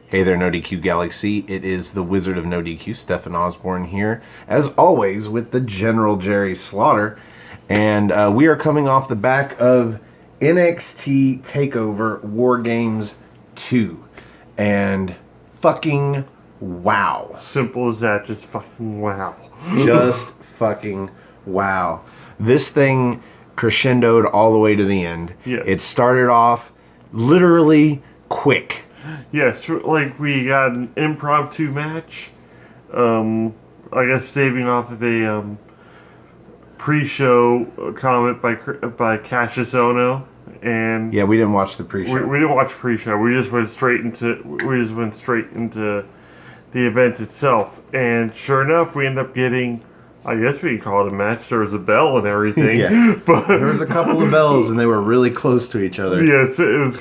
Hey there, NoDQ Galaxy. It is the Wizard of NoDQ, Stefan Osborne here, as always, with the General Jerry Slaughter. And we are coming off the back of NXT TakeOver War Games 2. And fucking wow. Simple as that, just fucking wow. Just fucking wow. This thing crescendoed all the way to the end. Yes. It started off literally quick. Yes, like we got an impromptu match. I guess staving off of a pre-show comment by Cassius Ohno, and yeah, we didn't watch the pre-show. We didn't watch pre-show. We just went straight into the event itself, and sure enough, we end up getting. I guess we could call it a match. There was a bell and everything. Yeah, but there was a couple of bells, and they were really close to each other. Yes, it was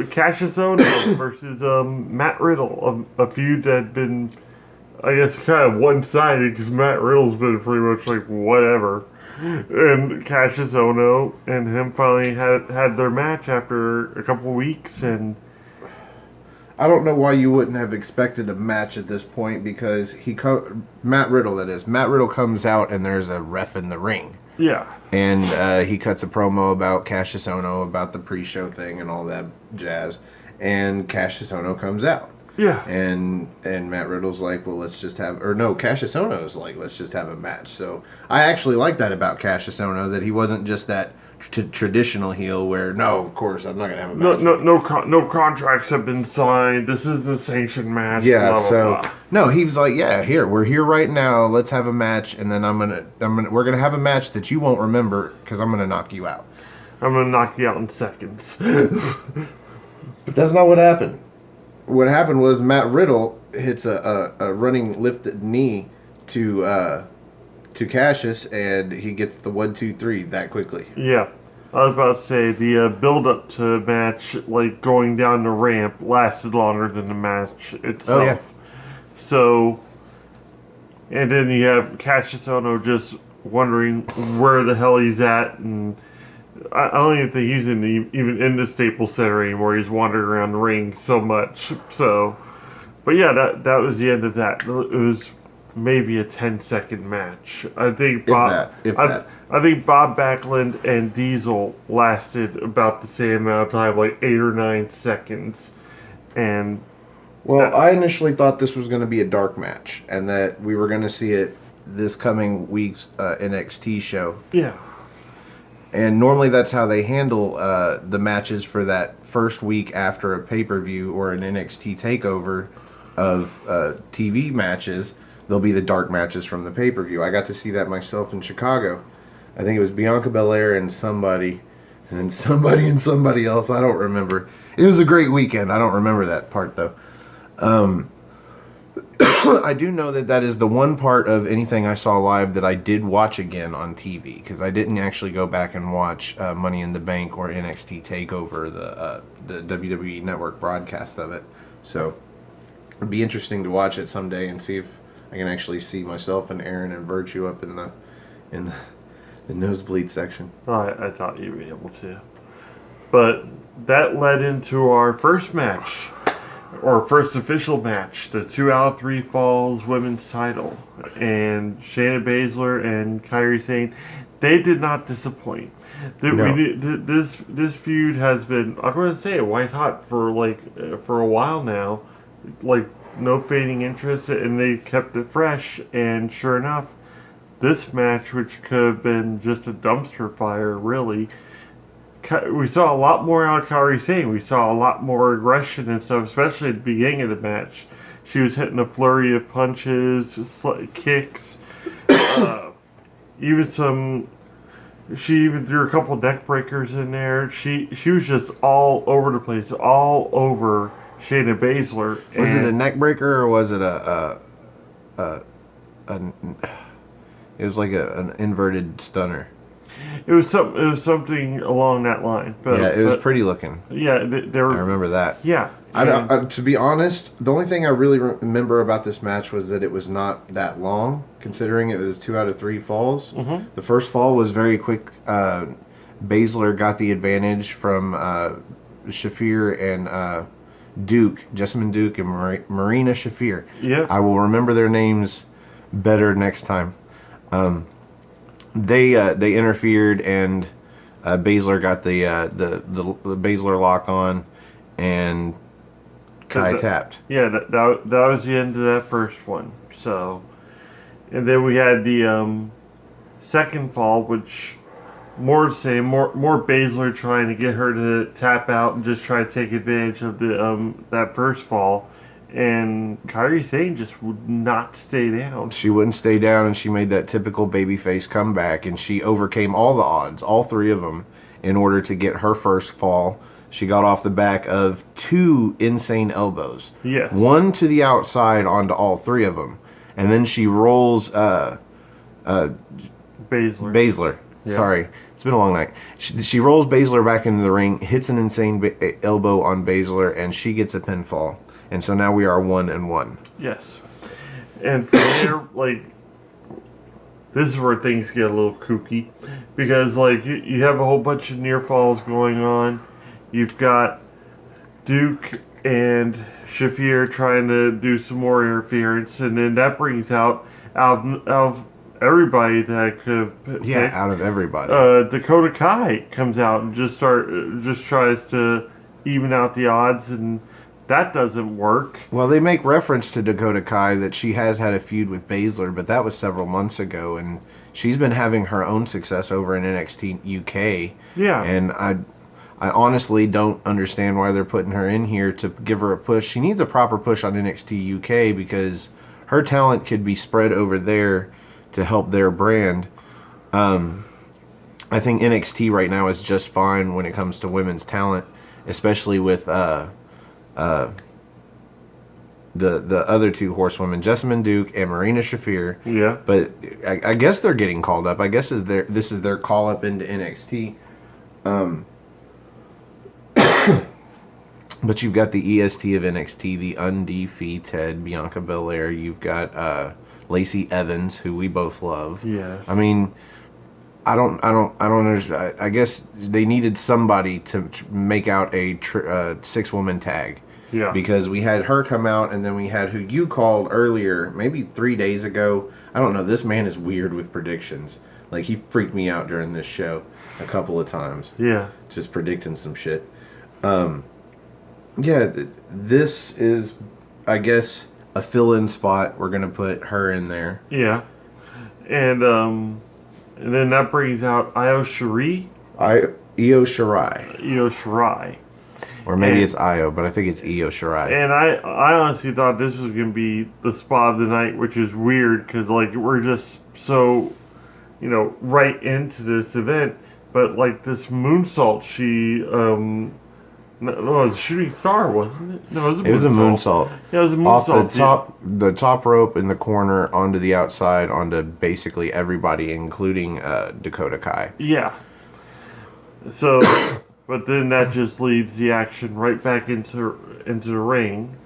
Cassius Ohno versus Matt Riddle, a feud that had been, I guess, kind of one-sided because Matt Riddle's been pretty much like whatever, and Cassius Ohno and him finally had their match after a couple weeks, and I don't know why you wouldn't have expected a match at this point because Matt Riddle comes out and there's a ref in the ring. Yeah. And he cuts a promo about Cassius Ohno, about the pre-show thing and all that jazz. And Cassius Ohno comes out. Yeah. And Matt Riddle's like, well, Cassius Ohno's like, let's just have a match. So I actually like that about Cassius Ohno, that he wasn't just that traditional heel where, no, of course, I'm not going to have a match. No contracts have been signed. This isn't a sanctioned match. Yeah, blah, blah, blah. No, he was like, yeah, we're here right now. Let's have a match, and then we're gonna have a match that you won't remember because I'm gonna knock you out. I'm gonna knock you out in seconds. But that's not what happened. What happened was Matt Riddle hits a running lifted knee to Cassius, and he gets the 1, 2, 3 that quickly. Yeah. I was about to say, the build-up to the match, like going down the ramp, lasted longer than the match itself. Oh, yeah. So, and then you have Cassius Ohno just wondering where the hell he's at, and I don't even think he's even in the Staples Center anymore. He's wandering around the ring so much. So, but yeah, that was the end of that. It was maybe a 10-second match. I think I think Bob Backlund and Diesel lasted about the same amount of time, like 8 or 9 seconds. And I initially thought this was going to be a dark match, and that we were going to see it this coming week's NXT show. Yeah. And normally that's how they handle the matches for that first week after a pay-per-view or an NXT takeover of TV matches. There'll be the dark matches from the pay-per-view. I got to see that myself in Chicago. I think it was Bianca Belair and somebody, and then somebody and somebody else. I don't remember. It was a great weekend. I don't remember that part, though. I do know that is the one part of anything I saw live that I did watch again on TV, because I didn't actually go back and watch Money in the Bank or NXT TakeOver, the WWE Network broadcast of it. So it'd be interesting to watch it someday and see if I can actually see myself and Aaron and Virtue up in the nosebleed section. I thought you'd be able to. But that led into our first match, or first official match, the 2 out of 3 Falls women's title. And Shayna Baszler and Kairi Sane, they did not disappoint. No. This feud has been, I'm going to say, white hot for a while now. Like, no fading interest, and they kept it fresh. And sure enough, this match, which could have been just a dumpster fire, really, we saw a lot more out of Kairi Sane. We saw a lot more aggression and stuff, especially at the beginning of the match. She was hitting a flurry of punches, kicks, she even threw a couple neck breakers in there. She was just all over the place, all over Shayna Baszler. Was it a neck breaker, or was it it was like an inverted stunner? It was something along that line. But, yeah, it was pretty looking. Yeah, I remember that. Yeah. To be honest, the only thing I really remember about this match was that it was not that long, considering it was 2 out of 3 falls. Mm-hmm. The first fall was very quick. Baszler got the advantage from Shafir and Jessamine Duke, and Marina Shafir. Yeah. I will remember their names better next time. They interfered, and Baszler got the Baszler lock on, and Kai tapped. Yeah, that was the end of that first one. So, and then we had the second fall, which more Baszler trying to get her to tap out and just try to take advantage of the that first fall, and Kairi Sane just would not stay down. She wouldn't stay down, and she made that typical babyface comeback, and she overcame all the odds, all three of them, in order to get her first fall. She got off the back of 2 insane elbows. Yes. One to the outside onto all three of them. And then she rolls Baszler. Yeah. Sorry. It's been a long night. She rolls Baszler back into the ring, hits an insane elbow on Baszler, and she gets a pinfall. And so now we are 1-1. Yes. And from there, like, this is where things get a little kooky. Because, like, you have a whole bunch of near falls going on. You've got Duke and Shafir trying to do some more interference, and then that brings out of everybody that could have picked. Yeah, out of everybody. Dakota Kai comes out and just tries to even out the odds, and that doesn't work. Well, they make reference to Dakota Kai that she has had a feud with Baszler, but that was several months ago, and she's been having her own success over in NXT UK. Yeah. And I honestly don't understand why they're putting her in here to give her a push. She needs a proper push on NXT UK because her talent could be spread over there to help their brand. I think NXT right now is just fine when it comes to women's talent, especially with the other 2 horsewomen, Jessamine Duke and Marina Shafir. Yeah. But I guess they're getting called up. I guess this is their call up into NXT. But you've got the EST of NXT, the undefeated Bianca Belair. You've got Lacey Evans, who we both love. Yes. I mean, I don't understand. I guess they needed somebody to make out a 6-woman tag. Yeah. Because we had her come out, and then we had who you called earlier, maybe 3 days ago. I don't know. This man is weird with predictions. Like, he freaked me out during this show a couple of times. Yeah. Just predicting some shit. Yeah, this is, I guess, a fill-in spot. We're gonna put her in there. Yeah. And then that brings out Io Shirai. Io Shirai. Io Shirai. Or maybe it's Io, but I think it's Io Shirai. And I honestly thought this was going to be the spot of the night, which is weird because, like, we're just so, right into this event. But, like, this moonsault, no, it was a shooting star, wasn't it? No, it was a moonsault. Yeah, it was a moonsault. Off the top rope in the corner onto the outside, onto basically everybody, including Dakota Kai. Yeah. So... But then that just leads the action right back into the ring.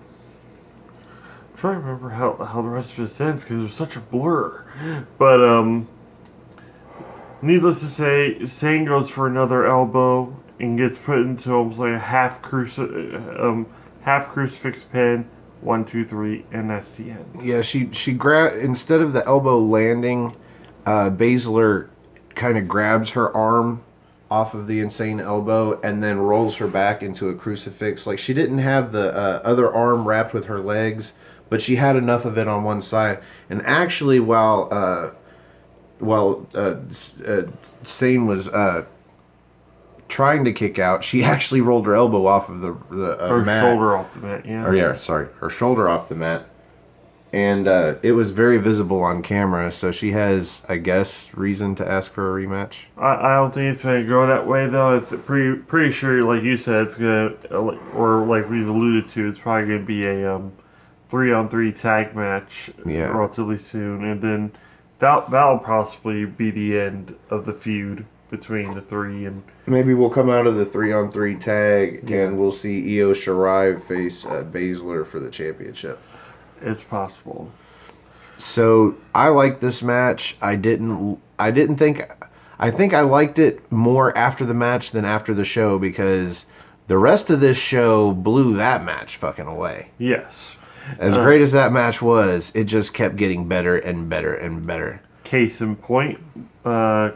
I'm trying to remember how the rest of this ends because it was such a blur. But needless to say, Sane goes for another elbow and gets put into almost like a half crucifix pin. 1, 2, 3, and that's the end. Yeah, she instead of the elbow landing, Baszler kind of grabs her arm off of the insane elbow and then rolls her back into a crucifix. Like, she didn't have the other arm wrapped with her legs, but she had enough of it on one side. And actually, while Sane was trying to kick out, she actually rolled her elbow off of the her mat. Shoulder off the mat. Yeah. Or her shoulder off the mat. And it was very visible on camera, so she has, I guess, reason to ask for a rematch. I don't think it's going to go that way, though. It's pretty sure, like you said, it's going to, or like we've alluded to, it's probably going to be a 3-on-3 tag match relatively soon. And then that'll possibly be the end of the feud between the three. And maybe we'll come out of the 3-on-3 tag, and we'll see Io Shirai face Baszler for the championship. It's possible. So I like this match. I think I liked it more after the match than after the show because The rest of this show blew that match fucking away. Yes. As great as that match was, it just kept getting better and better and better. Case in point, right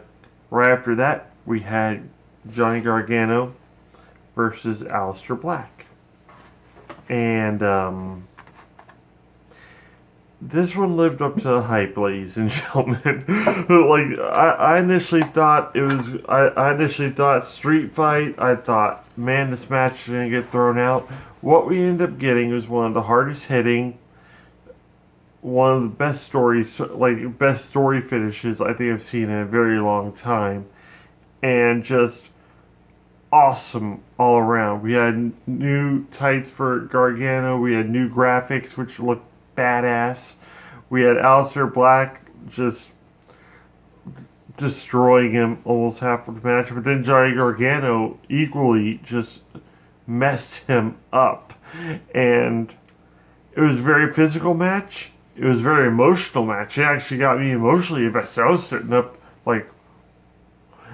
after that, we had Johnny Gargano versus Aleister Black. And this one lived up to the hype, ladies and gentlemen. Like, I initially thought it was, I initially thought street fight. I thought, man, this match is going to get thrown out. What we ended up getting was one of the hardest hitting, one of the best stories, like best story finishes I think I've seen in a very long time. And just awesome all around. We had new tights for Gargano. We had new graphics, which looked badass. We had Aleister Black just destroying him almost half of the match. But then Johnny Gargano equally just messed him up. And it was a very physical match. It was a very emotional match. It actually got me emotionally invested. I was sitting up like,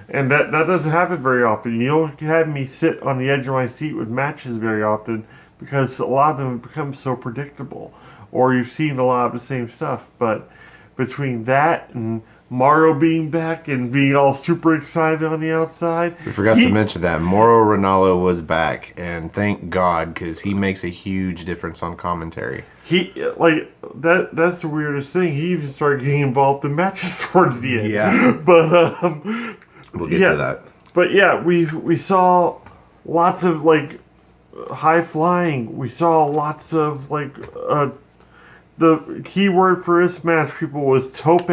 and that doesn't happen very often. You don't have me sit on the edge of my seat with matches very often because a lot of them have become so predictable, or you've seen a lot of the same stuff. But between that and Mauro being back and being all super excited on the outside. We forgot to mention that Mauro Ranallo was back, and thank God, because he makes a huge difference on commentary. He, like, that's the weirdest thing. He even started getting involved in matches towards the end. Yeah. But, we'll get to that. But yeah, we saw lots of, like, high flying. We saw lots of, like, the key word for this match, people, was tope.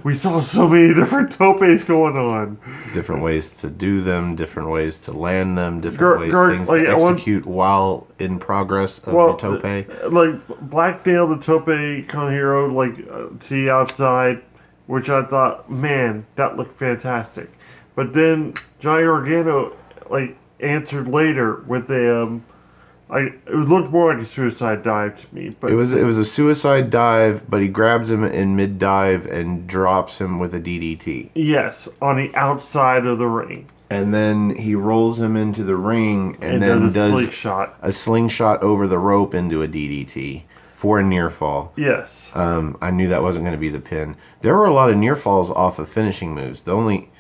We saw so many different topes going on. Different ways to do them, different ways to land them, different things to execute while in progress of the tope. Like, Black nailed the tope Conhero, like, to the outside, which I thought, man, that looked fantastic. But then Johnny Gargano, like, answered later with a, it looked more like a suicide dive to me. But it was a suicide dive, but he grabs him in mid dive and drops him with a DDT. Yes, on the outside of the ring. And then he rolls him into the ring and then does a slingshot over the rope into a DDT for a near fall. Yes. I knew that wasn't going to be the pin. There were a lot of near falls off of finishing moves. The only,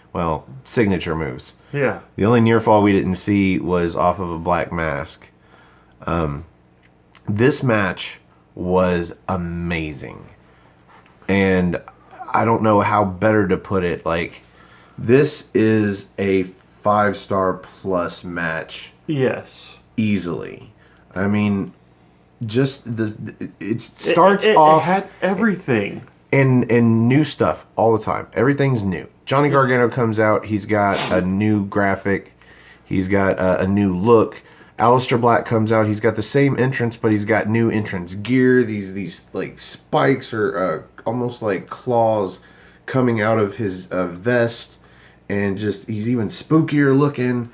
signature moves. Yeah. The only near fall we didn't see was off of a black mask. This match was amazing, and I don't know how better to put it. Like, this is a 5-star plus match. Yes, easily. I mean, just it starts off. It had everything and new stuff all the time. Everything's new. Johnny Gargano comes out. He's got a new graphic. He's got a new look. Aleister Black comes out. He's got the same entrance, but he's got new entrance gear. These like spikes or almost like claws coming out of his vest, and just he's even spookier looking.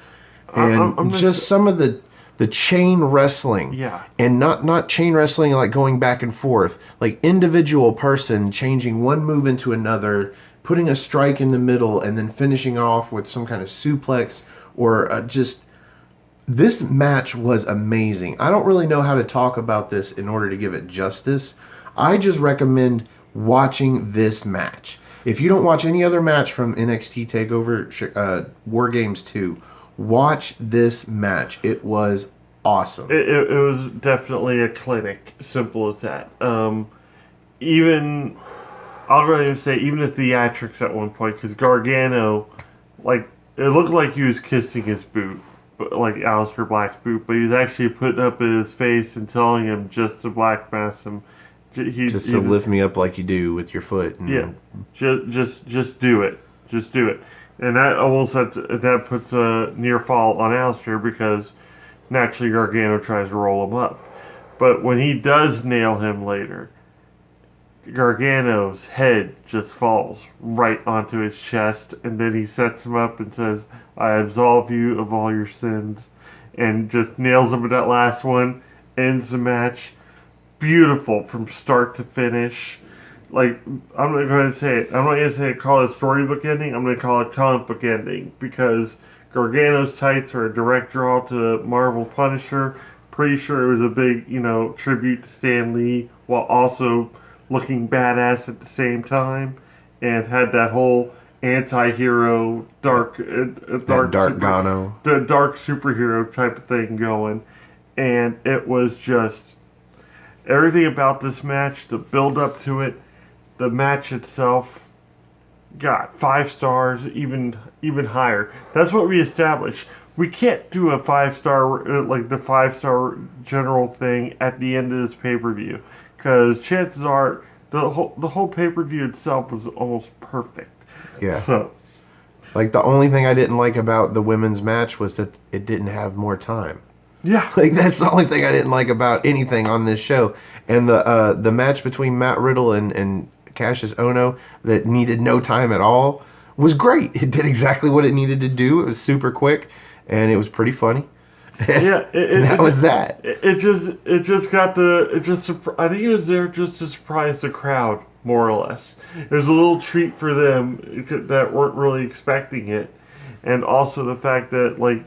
And just some of the chain wrestling. Yeah. And not chain wrestling like going back and forth, like individual person changing one move into another, putting a strike in the middle, and then finishing off with some kind of suplex or just. This match was amazing. I don't really know how to talk about this in order to give it justice. I just recommend watching this match. If you don't watch any other match from NXT TakeOver War Games 2, watch this match. It was awesome. It was definitely a clinic. Simple as that. Even, I'll go ahead and say, even the theatrics at one point, because Gargano, like, it looked like he was kissing his boot. Like Aleister Black's boot, but he was actually putting up in his face and telling him just to black mass him. Just to lift me up like you do with your foot. And yeah, just do it. Just do it. And that almost that puts a near fall on Aleister because naturally Gargano tries to roll him up. But when he does nail him later, Gargano's head just falls right onto his chest, and then he sets him up and says, I absolve you of all your sins, and just nails him with that last one, ends the match. Beautiful from start to finish. Like, I'm not going to say it. I'm not going to call it a storybook ending. I'm going to call it comic book ending, because Gargano's tights are a direct draw to Marvel Punisher. Pretty sure it was a big, tribute to Stan Lee, while also looking badass at the same time, and had that whole anti-hero dark Gargano. the dark superhero type of thing going, and it was just everything about this match, the build up to it, the match itself, got 5 stars, even higher. That's what we established. We can't do a 5-star like the 5-star general thing at the end of this pay-per-view, because chances are the whole pay-per-view itself was almost perfect. Yeah. So, like, the only thing I didn't like about the women's match was that it didn't have more time. yeah. Like, that's the only thing I didn't like about anything on this show. And the match between Matt Riddle and Cassius Ohno that needed no time at all was great. It did exactly what it needed to do. It was super quick, and it was pretty funny. Yeah, that was that. I think it was there just to surprise the crowd, more or less. It was a little treat for them that weren't really expecting it, and also the fact that, like,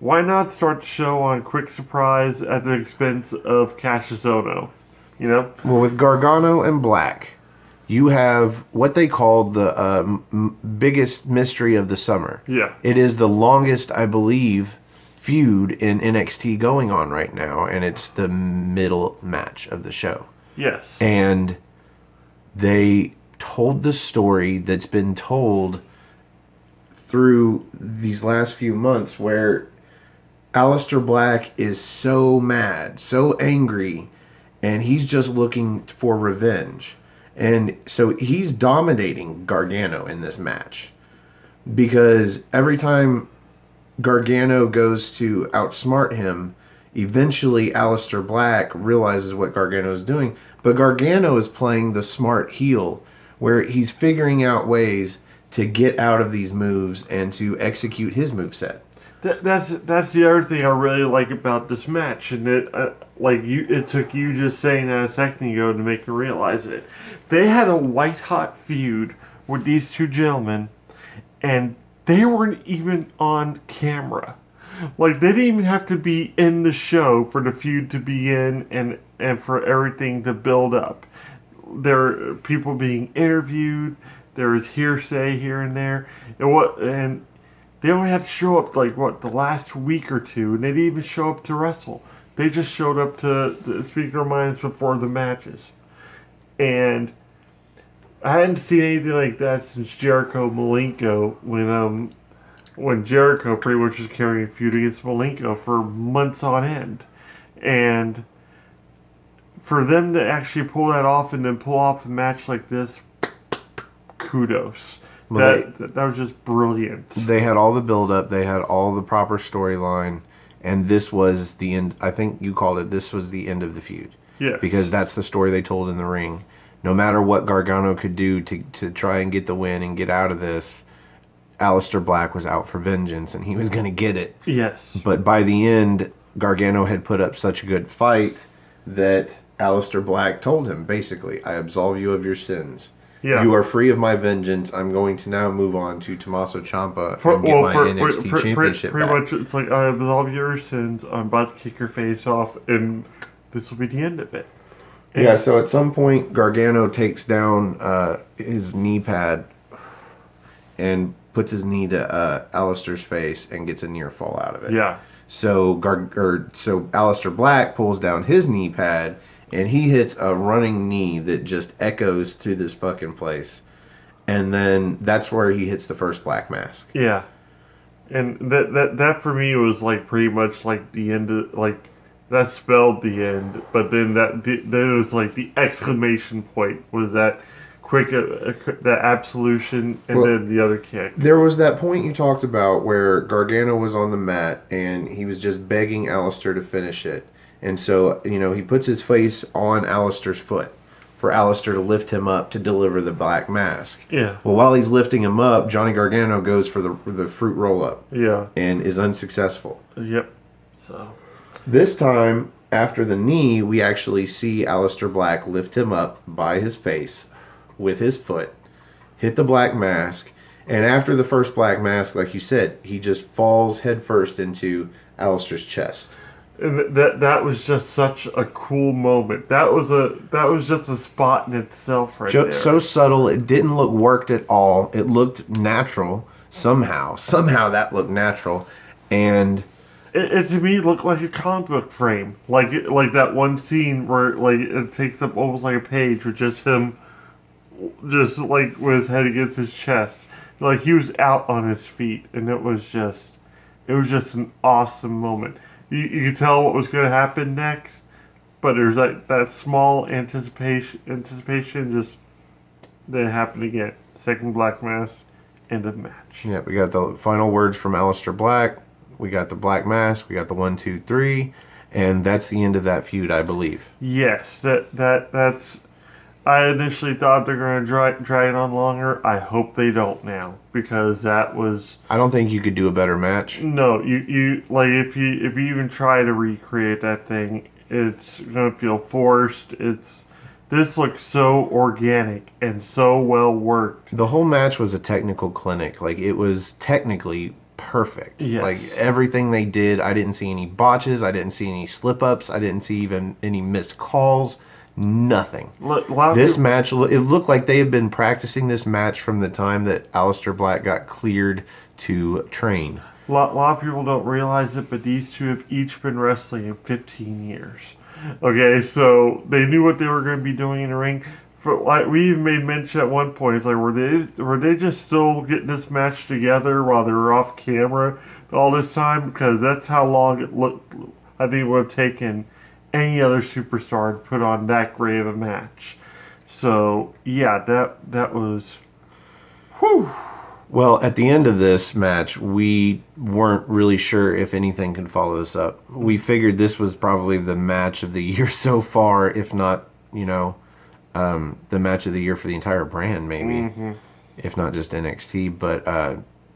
why not start the show on quick surprise at the expense of Cassius Ohno? You know? Well, with Gargano and Black, you have what they called the biggest mystery of the summer. Yeah. It is the longest, I believe, feud in NXT going on right now, and it's the middle match of the show. Yes. And they told the story that's been told through these last few months, where Aleister Black is so mad, so angry, and he's just looking for revenge. And so he's dominating Gargano in this match, because every time Gargano goes to outsmart him, eventually Aleister Black realizes what Gargano is doing. But Gargano is playing the smart heel, where he's figuring out ways to get out of these moves and to execute his moveset. That's the other thing I really like about this match, and it took you just saying that a second ago to make me realize it. They had a white hot feud with these two gentlemen, and they weren't even on camera. Like, they didn't even have to be in the show for the feud to begin and for everything to build up. There are people being interviewed. There was hearsay here and there, and they only had to show up, the last week or two, and they didn't even show up to wrestle. They just showed up to speak their minds before the matches. And I hadn't seen anything like that since Jericho Malenko, when Jericho pretty much was carrying a feud against Malenko for months on end. And for them to actually pull that off and then pull off a match like this, kudos. Well, that was just brilliant. They had all the build-up. They had all the proper storyline. And this was the end. I think you called it, this was the end of the feud. Yes. Because that's the story they told in the ring. No matter what Gargano could do to try and get the win and get out of this, Aleister Black was out for vengeance, and he was going to get it. Yes. But by the end, Gargano had put up such a good fight that Aleister Black told him, basically, I absolve you of your sins. Yeah. You are free of my vengeance. I'm going to now move on to Tommaso Ciampa and get my NXT championship pretty back. much, it's like, I absolve your sins. I'm about to kick your face off, and this will be the end of it. And yeah, so at some point, Gargano takes down his knee pad and puts his knee to Aleister's face and gets a near fall out of it. Yeah. So Aleister Black pulls down his knee pad, and he hits a running knee that just echoes through this fucking place. And then that's where he hits the first black mask. Yeah. And that for me was like pretty much like the end of, like, that spelled the end, but then that was like the exclamation point was that quick, that absolution, and then the other kick. There was that point you talked about where Gargano was on the mat and he was just begging Aleister to finish it. And so, he puts his face on Aleister's foot for Aleister to lift him up to deliver the black mask. Yeah. Well, while he's lifting him up, Johnny Gargano goes for the fruit roll-up. Yeah. And is unsuccessful. Yep. So. This time, after the knee, we actually see Aleister Black lift him up by his face with his foot, hit the black mask, And after the first black mask, like you said, he just falls headfirst into Alistair's chest. And that was just such a cool moment. That was just a spot in itself right there. So subtle, it didn't look worked at all. It looked natural somehow. Somehow that looked natural, and it to me looked like a comic book frame, like that one scene where like it takes up almost like a page with just him, just like with his head against his chest, like he was out on his feet, and it was just an awesome moment. You could tell what was going to happen next, but there's that small anticipation just then happened again. Second black mask, end of match. yeah, we got the final words from Alistair Black. We got the black mask. We got the 1, 2, 3, and that's the end of that feud, I believe. Yes, that's. I initially thought they're going to drag it on longer. I hope they don't now, because that was. I don't think you could do a better match. No, you like if you even try to recreate that thing, it's going to feel forced. This looks so organic and so well worked. The whole match was a technical clinic. Like, it was technically perfect. Yes. Like, everything they did, I didn't see any botches. I didn't see any slip-ups. I didn't see even any missed calls. Nothing. This match, it looked like they had been practicing this match from the time that Alistair Black got cleared to train. A lot of people don't realize it, but these two have each been wrestling in 15 years. Okay, so they knew what they were going to be doing in the ring. Like we even made mention at one point, it's like were they just still getting this match together while they were off camera all this time? Because that's how long it looked. I think it would have taken any other superstar to put on that great of a match. So yeah, that was. Whew. Well, at the end of this match, we weren't really sure if anything could follow this up. We figured this was probably the match of the year so far, if not, the match of the year for the entire brand, maybe, if not just NXT, but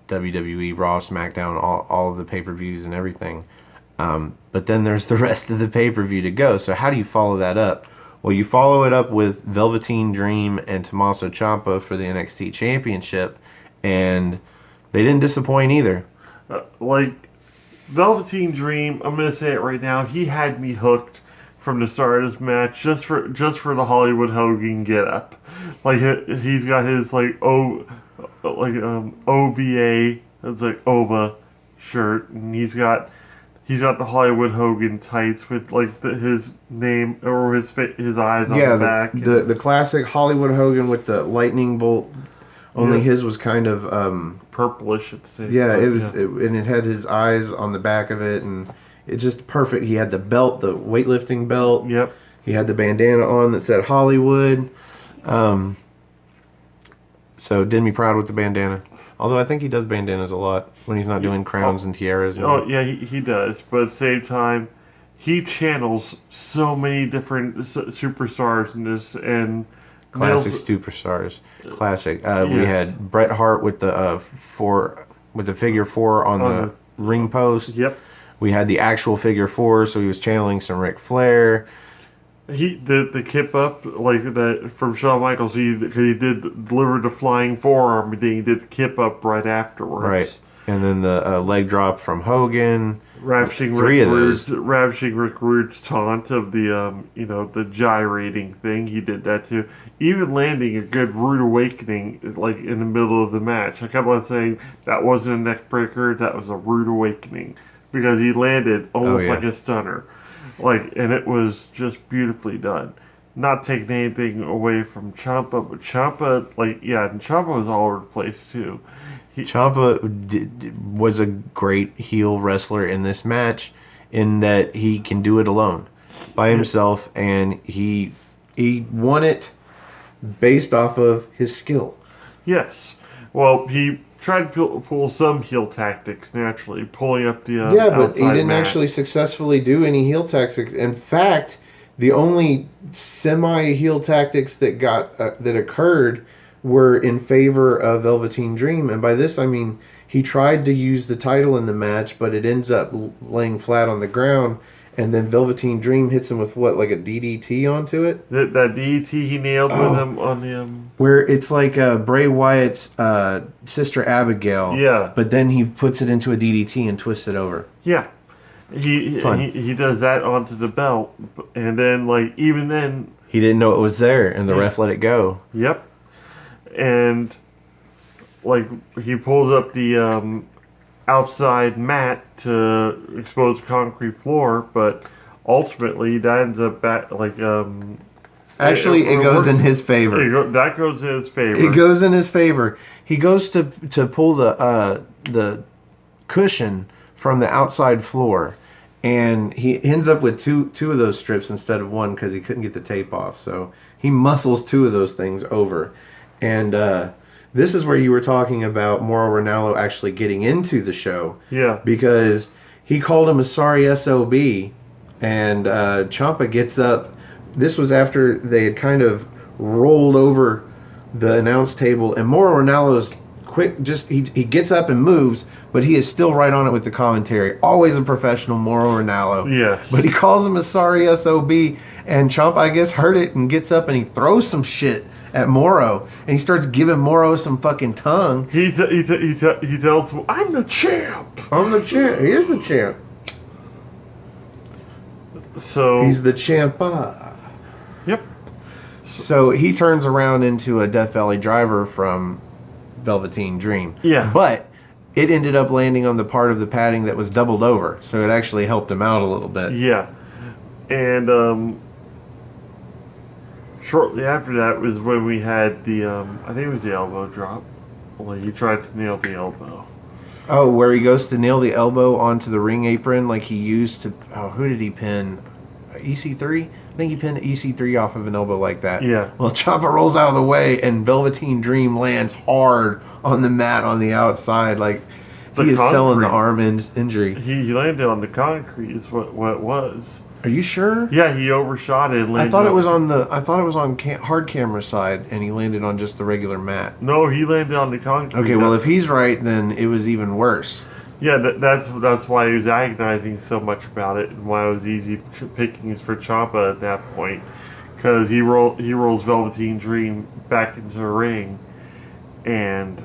WWE, Raw, SmackDown, all of the pay-per-views and everything. But then there's the rest of the pay-per-view to go. So how do you follow that up? Well, you follow it up with Velveteen Dream and Tommaso Ciampa for the NXT Championship, and they didn't disappoint either. Like Velveteen Dream, I'm gonna say it right now. He had me hooked from the start of this match, just for the Hollywood Hogan get up. Like he's got his OVA, it's like OVA shirt, and he's got the Hollywood Hogan tights with like his name or his eyes on the back. The classic Hollywood Hogan with the lightning bolt. Only his was kind of purplish at the same time. Yeah, it was, and it had his eyes on the back of it, and it's just perfect. He had the belt, the weightlifting belt. Yep. He had the bandana on that said Hollywood. So didn't be proud with the bandana. Although I think he does bandanas a lot when he's not doing crowns and tiaras. Yeah, he does. But at the same time, he channels so many different superstars in this, and classic superstars. Classic. We had Bret Hart with the figure 4 on the ring post. Yep. We had the actual figure 4, so he was channeling some Ric Flair. The kip up like that from Shawn Michaels. He did deliver the flying forearm, but then he did the kip up right afterwards. Right, and then the leg drop from Hogan. Ravishing Rick Rude's taunt of the gyrating thing. He did that too. Even landing a good rude awakening like in the middle of the match. I kept on saying that wasn't a neck breaker. That was a rude awakening because he landed almost like a stunner. And it was just beautifully done. Not taking anything away from Ciampa, but Ciampa, and Ciampa was all over the place too. Ciampa was a great heel wrestler in this match, in that he can do it alone, by himself, and he won it based off of his skill. Yes. Well, he tried to pull some heel tactics naturally, pulling up the but he didn't actually successfully do any heel tactics. In fact, the only semi-heel tactics that that occurred were in favor of Velveteen Dream, and by this I mean he tried to use the title in the match, but it ends up laying flat on the ground, and then Velveteen Dream hits him with what, like a DDT onto it? That DDT he nailed with him on the where it's like Bray Wyatt's sister Abigail. Yeah. But then he puts it into a DDT and twists it over. Yeah. He does that onto the belt, and then even then he didn't know it was there, and the ref let it go. Yep. And he pulls up the outside mat to expose the concrete floor, but ultimately that ends up actually it goes in his favor. That goes in his favor. It goes in his favor. He goes to pull the cushion from the outside floor, and he ends up with two of those strips instead of one because he couldn't get the tape off. So he muscles two of those things over, and this is where you were talking about Mauro Ranallo actually getting into the show. Yeah. Because he called him a sorry SOB, and Ciampa gets up. This was after they had kind of rolled over the announce table, and Mauro Ranallo's quick, he gets up and moves, but he is still right on it with the commentary. Always a professional, Mauro Ranallo. Yes. But he calls him a sorry SOB, and Ciampa, I guess, heard it and gets up and he throws some shit at Mauro, and he starts giving Mauro some fucking tongue. He tells him, "I'm the champ. I'm the champ. He is the champ. So he's the champa." Yep. So he turns around into a Death Valley Driver from Velveteen Dream. Yeah. But it ended up landing on the part of the padding that was doubled over, so it actually helped him out a little bit. Yeah. And shortly after that was when we had the I think it was the elbow drop. Well, he tried to nail the elbow. Oh, where he goes to nail the elbow onto the ring apron like he used to... Oh, who did he pin? EC3? I think he pinned EC3 off of an elbow like that. Yeah. Well, Ciampa rolls out of the way, and Velveteen Dream lands hard on the mat on the outside. Like, he is selling the arm injury. He landed on the concrete is what it was. Are you sure? Yeah, he overshot it and landed. I thought it was on hard camera side, and he landed on just the regular mat. No, he landed on the concrete. Okay, well, if he's right, then it was even worse. Yeah, that's why he was agonizing so much about it, and why it was easy pickings for Ciampa at that point, because he rolls Velveteen Dream back into the ring, and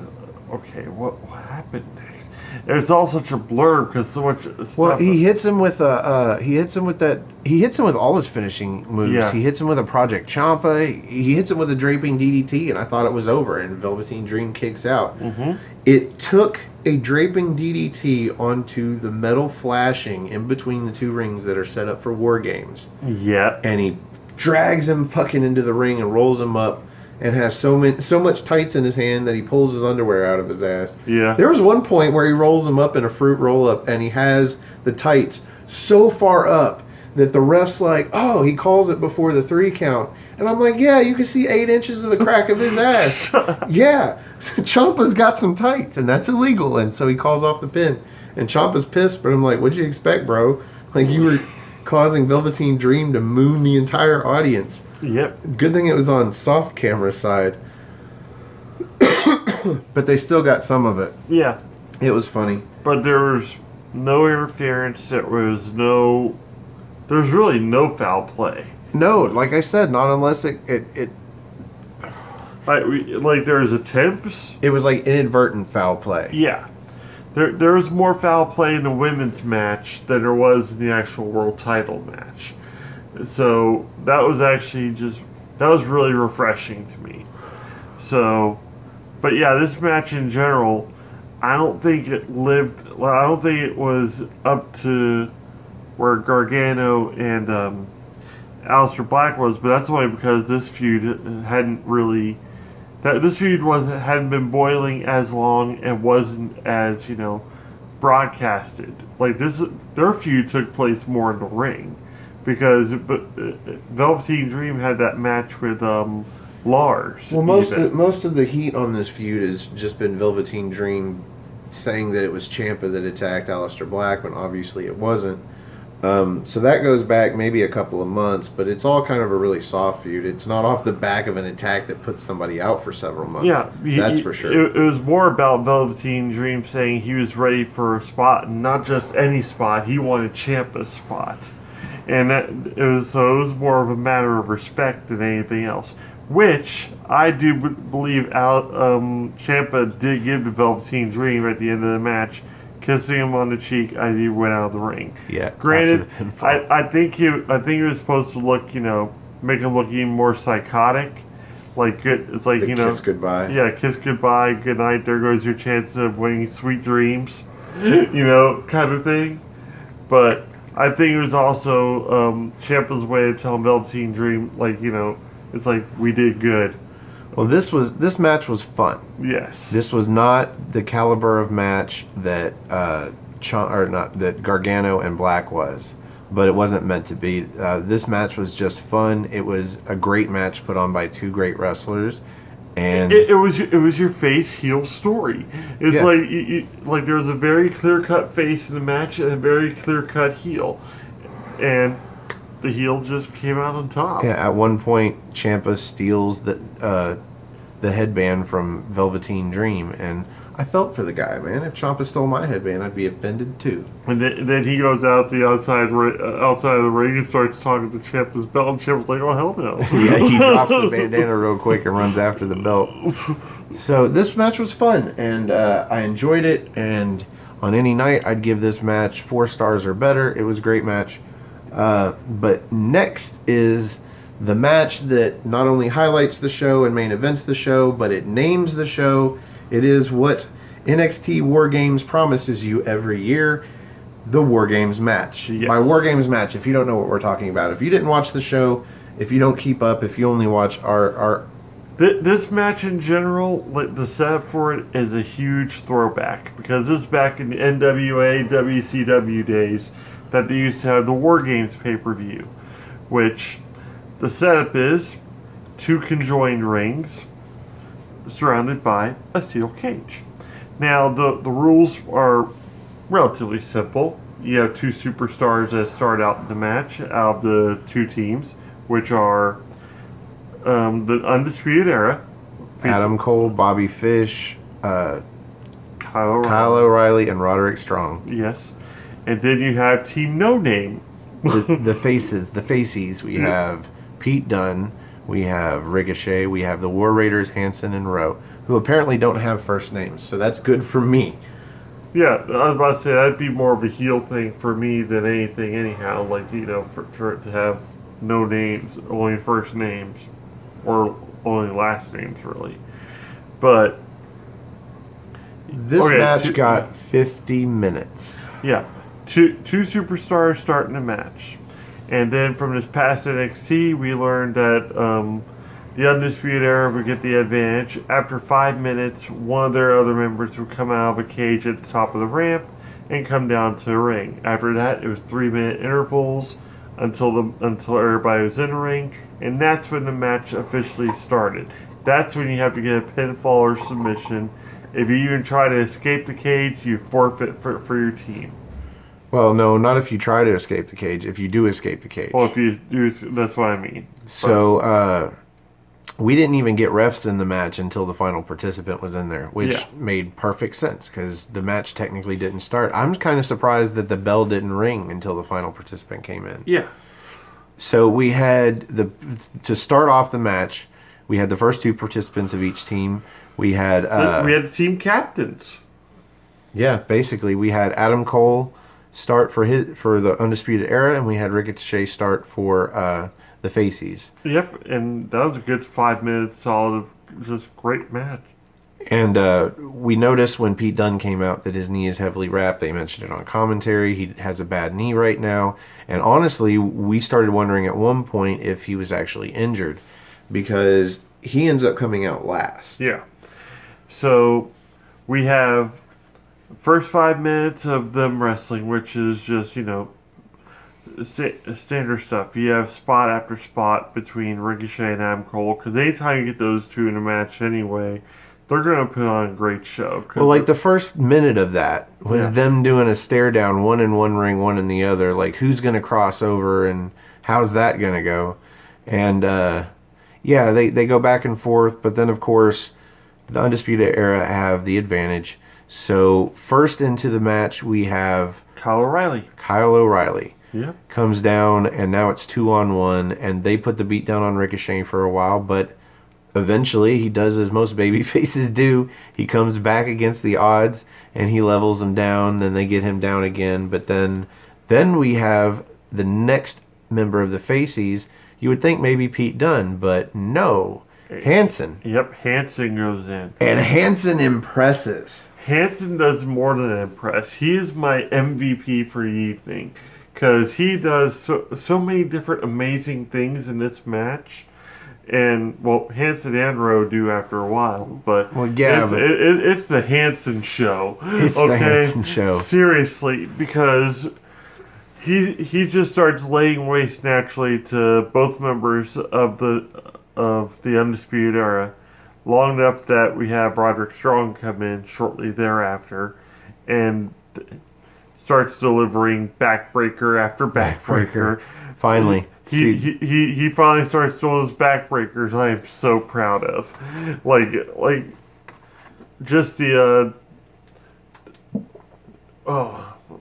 okay, what happened next? It's all such a blur because so much stuff. Well, he hits him with all his finishing moves. Yeah. He hits him with a Project Ciampa. He hits him with a draping DDT, and I thought it was over. And Velveteen Dream kicks out. Mm-hmm. It took a draping DDT onto the metal flashing in between the two rings that are set up for War Games. Yeah. And he drags him fucking into the ring and rolls him up. And has so much tights in his hand that he pulls his underwear out of his ass. Yeah. There was one point where he rolls him up in a fruit roll-up, and he has the tights so far up that the ref's like, oh, he calls it before the 3 count. And I'm like, yeah, you can see 8 inches of the crack of his ass. Yeah, Ciampa's got some tights, and that's illegal. And so he calls off the pin. And Ciampa's pissed, but I'm like, what'd you expect, bro? Like, you were causing Velveteen Dream to moon the entire audience. Yep. Good thing it was on soft camera side. But they still got some of it. Yeah. It was funny. But there was no interference. There's really no foul play. No, like I said, not unless it there's attempts. It was like inadvertent foul play. Yeah. There was more foul play in the women's match than there was in the actual world title match. So that was really refreshing to me. So, but yeah, this match in general, I don't think it was up to where Gargano and Aleister Black was, but that's only because this feud hadn't been boiling as long and wasn't as broadcasted. Like their feud took place more in the ring. Because Velveteen Dream had that match with Lars. Well, most of the heat on this feud has just been Velveteen Dream saying that it was Ciampa that attacked Aleister Black when obviously it wasn't. So that goes back maybe a couple of months, but it's all kind of a really soft feud. It's not off the back of an attack that puts somebody out for several months. Yeah, that's for sure. It was more about Velveteen Dream saying he was ready for a spot, and not just any spot. He wanted Ciampa's spot. And it was more of a matter of respect than anything else. Which I do believe Ciampa did give the Velveteen Dream at the end of the match, kissing him on the cheek as he went out of the ring. Yeah. Granted, I think he was supposed to look, make him look even more psychotic. Like it's like kiss goodbye. Yeah, kiss goodbye, good night. There goes your chance of winning sweet dreams, kind of thing. But I think it was also Ciampa's way of telling Velveteen Dream, like it's like we did good. Well, this match was fun. Yes. This was not the caliber of match that that Gargano and Black was, but it wasn't meant to be. This match was just fun. It was a great match put on by two great wrestlers, and it was your face heel story. It's like there was a very clear cut face in the match and a very clear cut heel, and the heel just came out on top. Yeah, at one point, Ciampa steals the headband from Velveteen Dream, and I felt for the guy, man. If Ciampa stole my headband, I'd be offended too. And then he goes out the outside of the ring and starts talking to Ciampa's belt, and Ciampa's like, "Oh hell no!" Yeah, he drops the bandana real quick and runs after the belt. So this match was fun, and I enjoyed it. And on any night, I'd give this match 4 stars or better. It was a great match. But next is the match that not only highlights the show and main events the show, but it names the show. It is what NXT War Games promises you every year, the War Games match. Yes. By War Games match, if you don't know what we're talking about, if you didn't watch the show, if you don't keep up, if you only watch our This match in general, like the setup for it is a huge throwback, because this is back in the NWA, WCW days that they used to have the War Games pay-per-view, which the setup is 2 conjoined rings surrounded by a steel cage. Now, the rules are relatively simple. You have 2 superstars that start out the match out of the 2 teams, which are the Undisputed Era, Adam Cole, Bobby Fish, Kyle O'Reilly, and Roderick Strong. Yes. And then you have Team No Name. the faces. We have Pete Dunne, we have Ricochet, we have the War Raiders, Hanson and Rowe, who apparently don't have first names, so that's good for me. Yeah, I was about to say, that'd be more of a heel thing for me than anything anyhow, like, for it to have no names, only first names, or only last names, really. But this match got 50 minutes. Yeah. Two superstars starting a match. And then from this past NXT, we learned that the Undisputed Era would get the advantage. After 5 minutes, one of their other members would come out of a cage at the top of the ramp and come down to the ring. After that, it was 3-minute intervals until everybody was in the ring, and that's when the match officially started. That's when you have to get a pinfall or submission. If you even try to escape the cage, you forfeit for your team. Well, no, not if you try to escape the cage. If you do escape the cage. Well, if you do, that's what I mean. So, we didn't even get refs in the match until the final participant was in there, which made perfect sense because the match technically didn't start. I'm kind of surprised that the bell didn't ring until the final participant came in. Yeah. So we had to start off the match, we had the first 2 participants of each team. We had the team captains. Yeah, basically we had Adam Cole start for the Undisputed Era, and we had Ricochet start for the Faces. Yep, and that was a good 5 minutes solid, just great match. And we noticed when Pete Dunne came out that his knee is heavily wrapped. They mentioned it on commentary. He has a bad knee right now. And honestly, we started wondering at one point if he was actually injured, because he ends up coming out last. Yeah. So we have first 5 minutes of them wrestling, which is just, standard stuff. You have spot after spot between Ricochet and Adam Cole, because anytime you get those 2 in a match anyway, they're going to put on a great show. Well, like the first minute of that was them doing a stare down, one in one ring, one in the other. Like, who's going to cross over and how's that going to go? And, they go back and forth, but then, of course, the Undisputed Era have the advantage. So, first into the match, we have Kyle O'Reilly. Yeah. comes down, and now it's 2-on-1, and they put the beat down on Ricochet for a while, but eventually he does as most baby faces do. He comes back against the odds, and he levels them down, then they get him down again, but then we have the next member of the Faces. You would think maybe Pete Dunne, but no. Hanson. Yep, Hanson goes in. And Hanson impresses. Hanson does more than impress. He is my MVP for the evening. Because he does so many different amazing things in this match. And, well, Hanson and Rowe do after a while. But, well, yeah, it's the Hanson show. It's the Hanson show. Seriously, because he just starts laying waste naturally to both members of the Undisputed Era, long enough that we have Roderick Strong come in shortly thereafter and starts delivering backbreaker after backbreaker. Finally. He finally starts doing those backbreakers I am so proud of. Like just the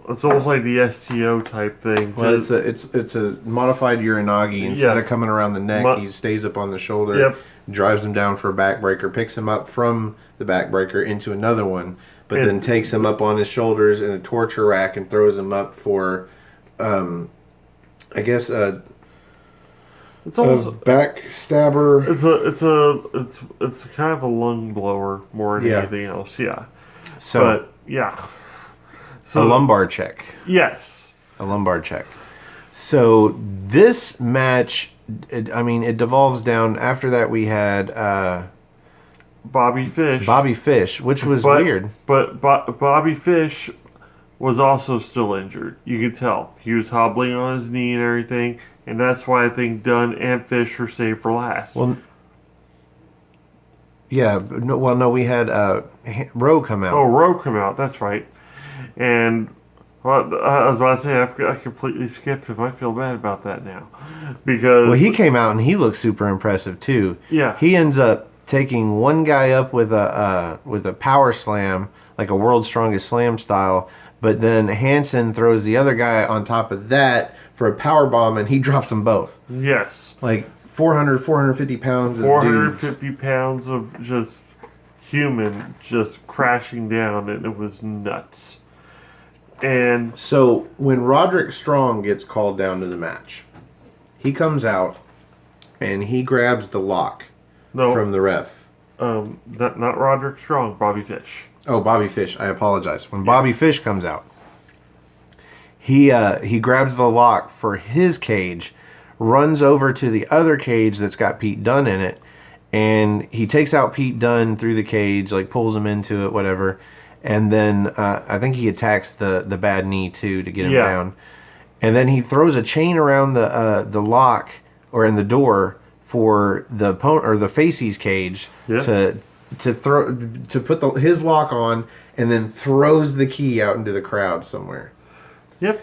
it's almost like the STO type thing. Well, it's a modified Uranagi. Instead of coming around the neck, he stays up on the shoulder, drives him down for a backbreaker, picks him up from the backbreaker into another one, but then takes him up on his shoulders in a torture rack and throws him up for, I guess it's almost a backstabber. It's kind of a lung blower more than anything else. Yeah. So a lumbar check. Yes. A lumbar check. So this match, it devolves down. After that, we had Bobby Fish, which was weird. But Bobby Fish was also still injured. You could tell. He was hobbling on his knee and everything, and that's why I think Dunn and Fish were saved for last. Well, yeah. No, we had Rowe come out. Oh, Rowe come out. That's right. And I was about to say, I completely skipped him. I feel bad about that now. Because he came out and he looked super impressive too. Yeah. He ends up taking one guy up with a power slam, like a World's Strongest Slam style, but then Hanson throws the other guy on top of that for a power bomb, and he drops them both. Yes. Like 450 pounds of 450 pounds of just human just crashing down, and it was nuts. And so when Roderick Strong gets called down to the match, he comes out and he grabs the lock from the ref. Not Roderick Strong, Bobby Fish. Oh, Bobby Fish. I apologize. When Bobby Fish comes out, he grabs the lock for his cage, runs over to the other cage that's got Pete Dunne in it, and he takes out Pete Dunne through the cage, like pulls him into it, whatever. And then I think he attacks the bad knee too to get him down. And then he throws a chain around the lock or in the door for the opponent or the Faces cage to put his lock on, and then throws the key out into the crowd somewhere. Yep.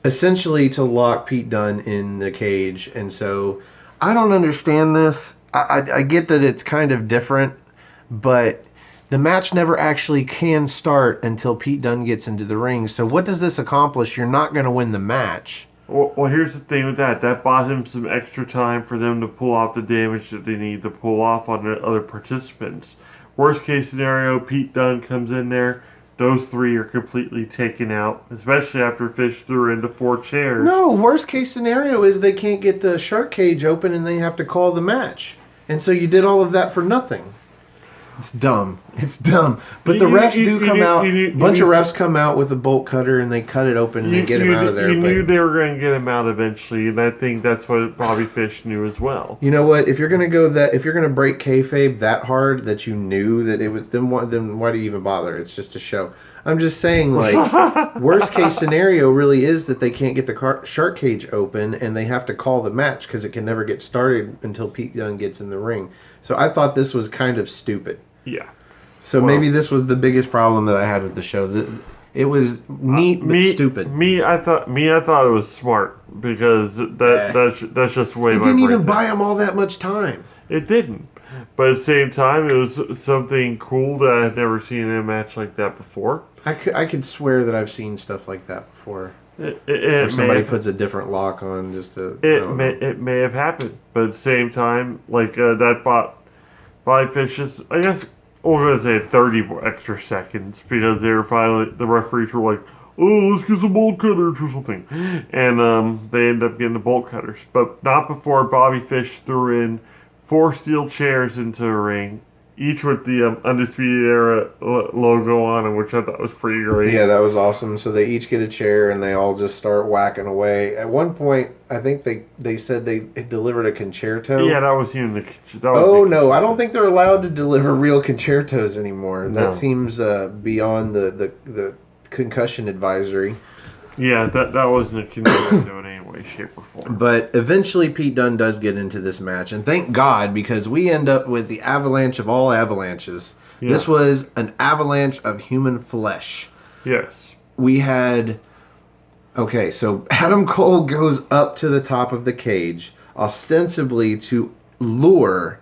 Essentially to lock Pete Dunne in the cage. And so I don't understand this. I get that it's kind of different, but the match never actually can start until Pete Dunne gets into the ring. So what does this accomplish? You're not going to win the match. Well, here's the thing with that. That bought him some extra time for them to pull off the damage that they need to pull off on the other participants. Worst case scenario, Pete Dunne comes in there. Those three are completely taken out, especially after Fish threw into 4 chairs. No, worst case scenario is they can't get the shark cage open and they have to call the match. And so you did all of that for nothing. It's dumb. It's dumb. But the refs do come out. A bunch of refs come out with a bolt cutter and they cut it open and they get him out of there. You knew they were going to get him out eventually, and I think that's what Bobby Fish knew as well. You know what? If you're going to break kayfabe that hard that you knew that it was, then why do you even bother? It's just a show. I'm just saying, like, worst case scenario really is that they can't get the shark cage open and they have to call the match because it can never get started until Pete Dunne gets in the ring. So I thought this was kind of stupid. Yeah. So maybe this was the biggest problem that I had with the show. It was neat but stupid. I thought it was smart because that's just way. It didn't even buy them all that much time. It didn't. But at the same time, it was something cool that I had never seen in a match like that before. I could swear that I've seen stuff like that before. Or somebody puts a different lock on just to. It may have happened, but at the same time, like that Bobby Fish just, I guess we're gonna say 30 more extra seconds because they were finally, the referees were like, oh, let's get some bolt cutters or something, and they end up getting the bolt cutters, but not before Bobby Fish threw in 4 steel chairs into the ring, each with the Undisputed Era logo on them, which I thought was pretty great. Yeah, that was awesome. So they each get a chair and they all just start whacking away. At one point, I think they said they delivered a concerto. Yeah, that was even the. No, I don't think they're allowed to deliver real concertos anymore. No. That seems beyond the concussion advisory. Yeah, that wasn't a concerto in any way, shape, or form. But eventually Pete Dunne does get into this match, and thank God, because we end up with the avalanche of all avalanches. Yeah. This was an avalanche of human flesh. Yes. We had... Okay, so Adam Cole goes up to the top of the cage, ostensibly to lure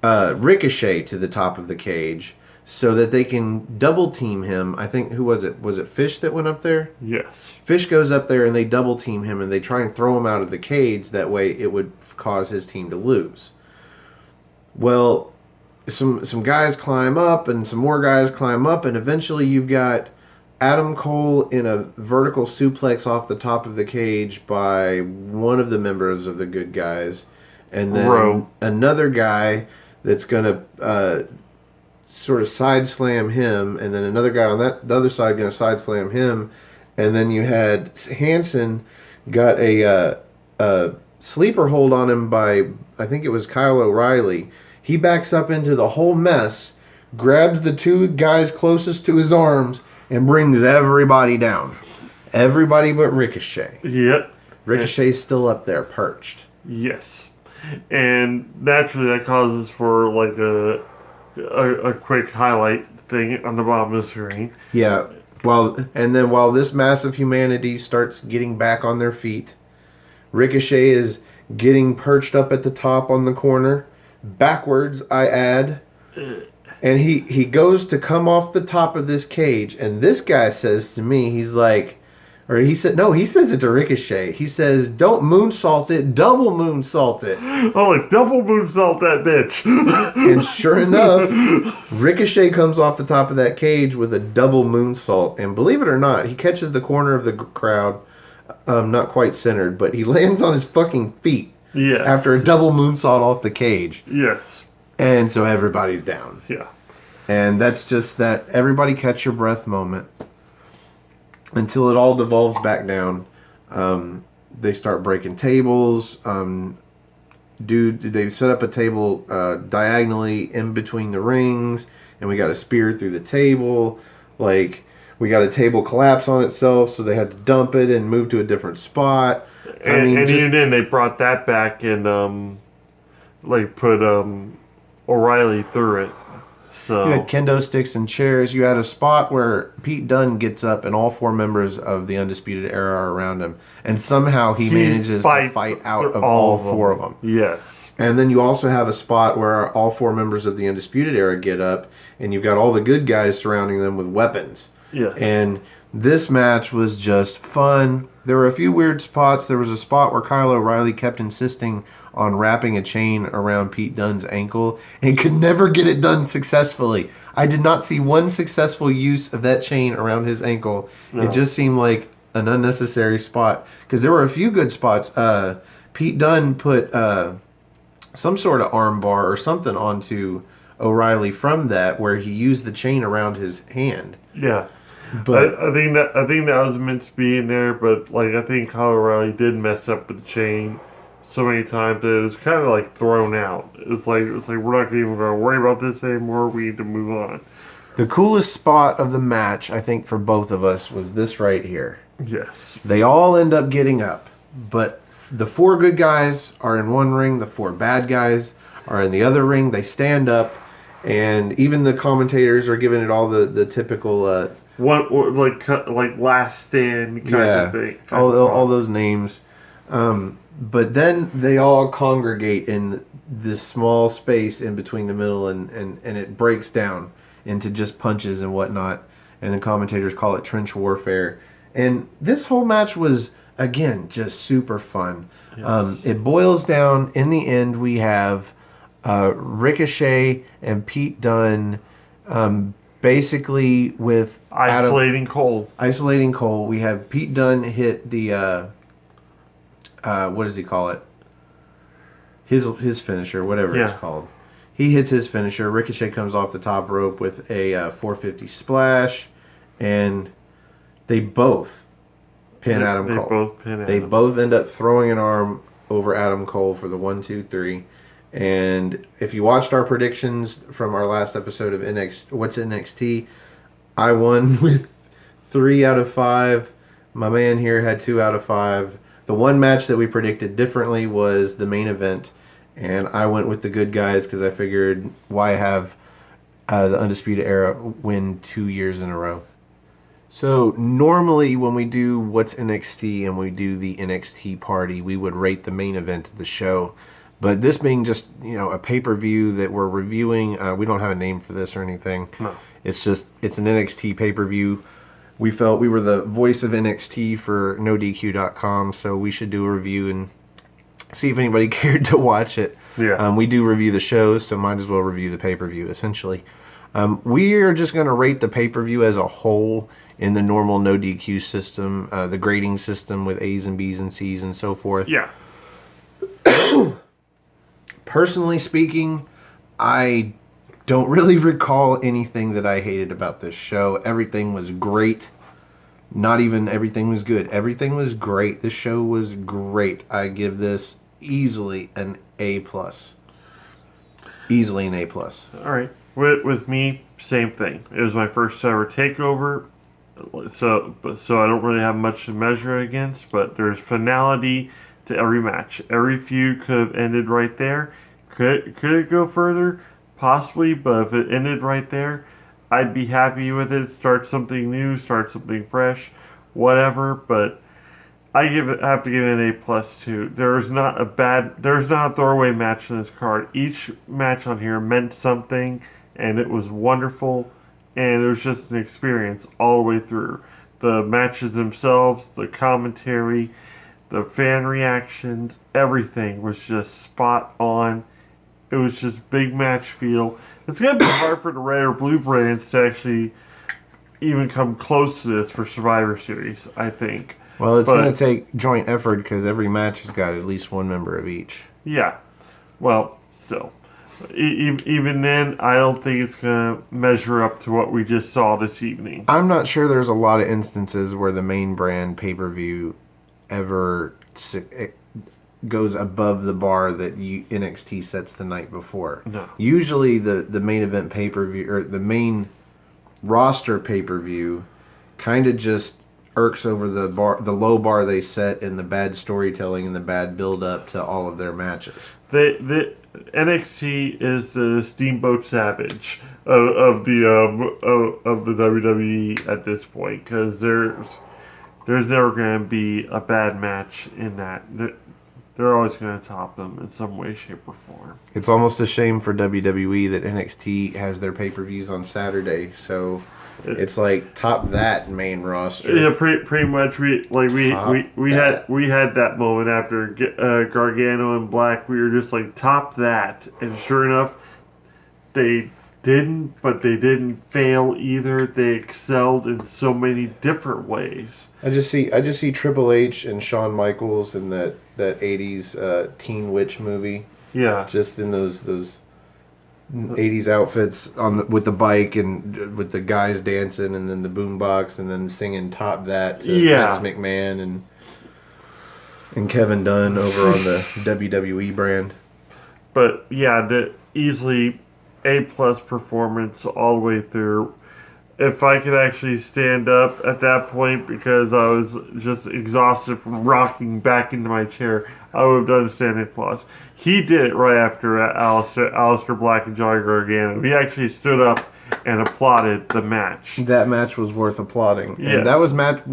Ricochet to the top of the cage, so that they can double team him. I think, who was it? Was it Fish that went up there? Yes. Fish goes up there and they double team him and they try and throw him out of the cage. That way it would cause his team to lose. Well, some guys climb up and some more guys climb up, and eventually you've got Adam Cole in a vertical suplex off the top of the cage by one of the members of the Good Guys. And then another guy that's going to... sort of side slam him, and then another guy on the other side going to side slam him, and then you had Hansen got a sleeper hold on him by, I think it was Kyle O'Reilly. He backs up into the whole mess, grabs the 2 guys closest to his arms, and brings everybody down. Everybody but Ricochet. Yep. Ricochet's still up there, perched. Yes. And naturally that causes for like a quick highlight thing on the bottom of the screen. Yeah. While this mass of humanity starts getting back on their feet, Ricochet is getting perched up at the top on the corner, backwards, I add. And he goes to come off the top of this cage, and this guy says to me, he says it to Ricochet. He says, don't moonsault it, double moonsault it. Oh, like double moonsault that bitch. And sure enough, Ricochet comes off the top of that cage with a double moonsault. And believe it or not, he catches the corner of the crowd, not quite centered, but he lands on his fucking feet. Yes. After a double moonsault off the cage. Yes. And so everybody's down. Yeah. And that's just that everybody catch your breath moment. Until it all devolves back down. They start breaking tables. They set up a table diagonally in between the rings, and we got a spear through the table. Like, we got a table collapse on itself, so they had to dump it and move to a different spot. Even then, they brought that back and put O'Reilly through it. So you had kendo sticks and chairs. You had a spot where Pete Dunne gets up and all 4 members of the Undisputed Era are around him. And somehow he manages to fight out of all 4 of them. Yes. And then you also have a spot where all 4 members of the Undisputed Era get up, and you've got all the good guys surrounding them with weapons. Yes. And this match was just fun. There were a few weird spots. There was a spot where Kyle O'Reilly kept insisting on wrapping a chain around Pete Dunne's ankle and could never get it done successfully. I did not see one successful use of that chain around his ankle. No. It just seemed like an unnecessary spot. Because there were a few good spots. Pete Dunne put some sort of arm bar or something onto O'Reilly from that, where he used the chain around his hand. Yeah. But I think that was meant to be in there, but I think Kyle O'Reilly did mess up with the chain so many times that it was kind of thrown out. It's like we're not even going to worry about this anymore. We need to move on. The coolest spot of the match, I think, for both of us was this right here. Yes. They all end up getting up, but the 4 good guys are in one ring. The 4 bad guys are in the other ring. They stand up, and even the commentators are giving it all the typical last stand kind of thing. All those names. But then they all congregate in this small space in between the middle, and it breaks down into just punches and whatnot. And the commentators call it trench warfare. And this whole match was, again, just super fun. Yes. It boils down, in the end, we have Ricochet and Pete Dunne basically with Isolating Cole. Isolating Cole. We have Pete Dunne hit the, what does he call it? His finisher, whatever it's called. He hits his finisher. Ricochet comes off the top rope with a 450 splash, and they both pin Adam Cole. They both end up throwing an arm over Adam Cole for the 1, 2, 3. And if you watched our predictions from our last episode of What's NXT, I won with 3 out of 5. My man here had 2 out of 5. The one match that we predicted differently was the main event, and I went with the good guys because I figured why have the Undisputed Era win 2 years in a row. So normally when we do What's NXT and we do the NXT party, we would rate the main event of the show. But this being just, a pay-per-view that we're reviewing, we don't have a name for this or anything. No. It's an NXT pay-per-view. We felt we were the voice of NXT for NoDQ.com, so we should do a review and see if anybody cared to watch it. Yeah. We do review the shows, so might as well review the pay-per-view, essentially. We are just going to rate the pay-per-view as a whole in the normal NoDQ system, the grading system with A's and B's and C's and so forth. Yeah. Personally speaking, I don't really recall anything that I hated about this show. Everything was great. Not even everything was good. Everything was great. This show was great. I give this easily an A+. Easily an A+. All right. With me, same thing. It was my first ever takeover, so I don't really have much to measure against. But there's finality to every match. Every feud could have ended right there. Could it go further? Possibly, but if it ended right there, I'd be happy with it. Start something new, start something fresh, whatever. But I have to give it an A+ too. There's not a throwaway match in this card. Each match on here meant something, and it was wonderful, and it was just an experience all the way through. The matches themselves, the commentary, the fan reactions, everything was just spot on. It was just big match feel. It's going to be hard for the red or blue brands to actually even come close to this for Survivor Series, I think. Well, it's going to take joint effort because every match has got at least one member of each. Yeah. Well, still. Even then, I don't think it's going to measure up to what we just saw this evening. I'm not sure there's a lot of instances where the main brand pay-per-view ever goes above the bar that NXT sets the night before. No. Usually the main event pay-per-view, or the main roster pay-per-view, kind of just irks over the low bar they set in the bad storytelling and the bad build-up to all of their matches. The NXT is the Steamboat Savage of the WWE at this point, because there's never going to be a bad match in that. They're always going to top them in some way, shape, or form. It's almost a shame for WWE that NXT has their pay-per-views on Saturday, so it's like top that main roster. Yeah, pretty much. We had that moment after Gargano and Black. We were just like top that, and sure enough, they didn't. But they didn't fail either. They excelled in so many different ways. I just see Triple H and Shawn Michaels in that 80s Teen Witch movie. Yeah. Just in those 80s outfits with the bike and with the guys dancing and then the boombox and then singing top that to Vince McMahon and Kevin Dunn over on the WWE brand. But yeah, the easily A+ performance all the way through. If I could actually stand up at that point because I was just exhausted from rocking back into my chair, I would have done a standing applause. He did it right after Aleister Black and Johnny Gargano. He actually stood up and applauded the match. That match was worth applauding. Yes. And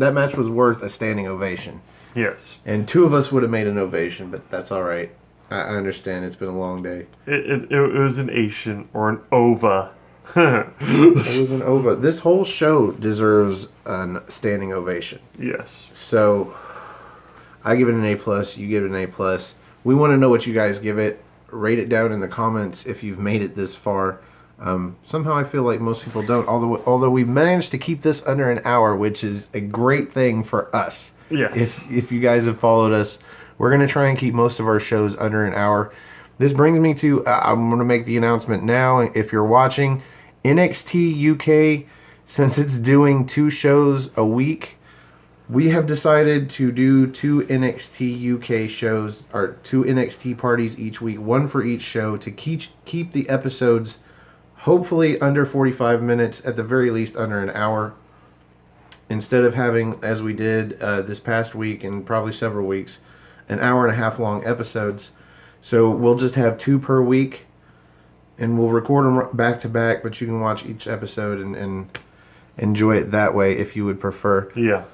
that match was worth a standing ovation. Yes. And 2 of us would have made an ovation, but that's all right. I understand. It's been a long day. It was an Asian or an OVA. It was an ova. This whole show deserves a standing ovation. Yes. So I give it an A plus. You give it an A plus. We want to know what you guys give it. Rate it down in the comments if you've made it this far. Somehow I feel like most people don't. Although we've managed to keep this under an hour, which is a great thing for us. Yes. If you guys have followed us, we're going to try and keep most of our shows under an hour. This brings me to, I'm going to make the announcement now. If you're watching, NXT UK, since it's doing 2 shows a week, we have decided to do 2 NXT UK shows, or 2 NXT parties each week, one for each show, to keep the episodes hopefully under 45 minutes, at the very least under an hour. Instead of having, as we did this past week and probably several weeks, an hour and a half long episodes. So we'll just have 2 per week, and we'll record them back to back, but you can watch each episode and enjoy it that way if you would prefer. Yeah.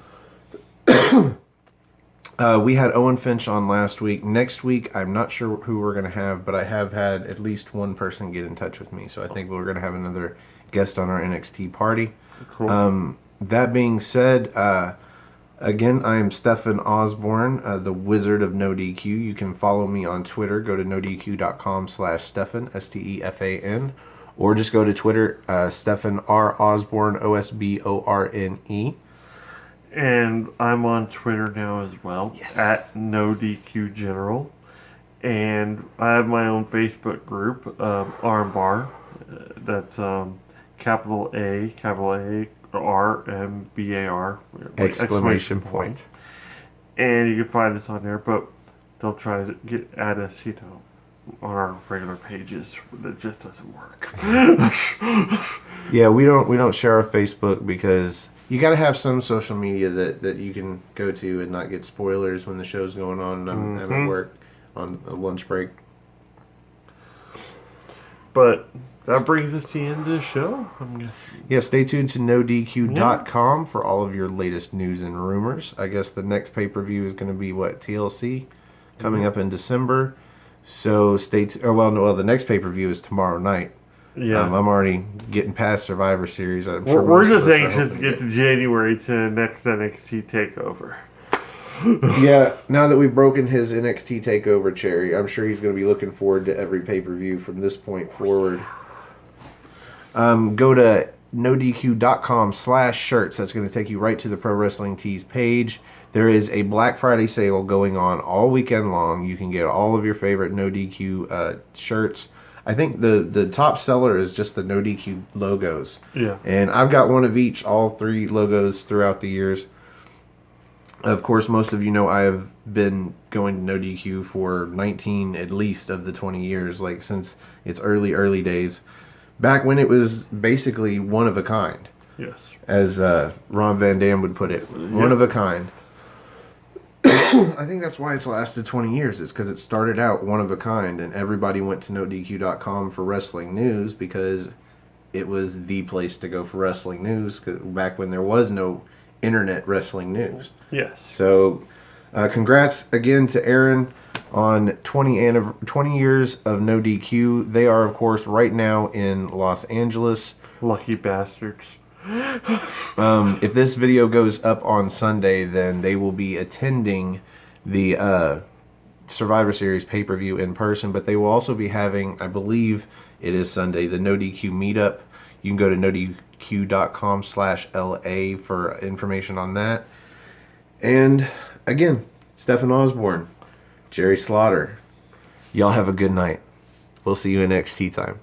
We had Owen Finch on last week. Next week, I'm not sure who we're going to have, but I have had at least one person get in touch with me, so I think we're going to have another guest on our NXT party. Cool. That being said, again, I am Stefan Osborne, the Wizard of NoDQ. You can follow me on Twitter. Go to nodq.com/Stefan, Stefan, or just go to Twitter, Stefan R. Osborne, Osborne. And I'm on Twitter now as well, Yes. at NoDQ General. And I have my own Facebook group, Armbar. That's capital A, RMBAR. Exclamation point. And you can find us on there, but don't try to add us, on our regular pages. That just doesn't work. Yeah, we don't share our Facebook because you got to have some social media that you can go to and not get spoilers when the show's going on and I'm at work on a lunch break. But that brings us to the end of the show, I'm guessing. Yeah, stay tuned to NoDQ.com for all of your latest news and rumors. I guess the next pay-per-view is going to be, TLC? Coming up in December. So stay tuned. The next pay-per-view is tomorrow night. Yeah. I'm already getting past Survivor Series. We're just anxious to get to January to next NXT TakeOver. Yeah, now that we've broken his NXT TakeOver cherry, I'm sure he's going to be looking forward to every pay-per-view from this point forward. Go to nodq.com/shirts. That's going to take you right to the Pro Wrestling Tees page. There is a Black Friday sale going on all weekend long. You can get all of your favorite NoDQ shirts. I think the top seller is just the NoDQ logos. Yeah. And I've got one of each, all 3 logos throughout the years. Of course, most of you know I have been going to NoDQ for 19 at least of the 20 years, since its early days. Back when it was basically one of a kind. Yes. As Ron Van Dam would put it. One of a kind. I think that's why it's lasted 20 years. It's because it started out one of a kind, and everybody went to NoDQ.com for wrestling news because it was the place to go for wrestling news, back when there was no internet wrestling news. Yes. So, congrats again to Aaron on 20 years of NoDQ. They are, of course, right now in Los Angeles. Lucky bastards. If this video goes up on Sunday, then they will be attending the Survivor Series pay-per-view in person, but they will also be having, I believe it is Sunday, the NoDQ meetup. You can go to nodq.com/LA for information on that. And again, Stefan Osborne, Jerry Slaughter, y'all have a good night. We'll see you in NXT time.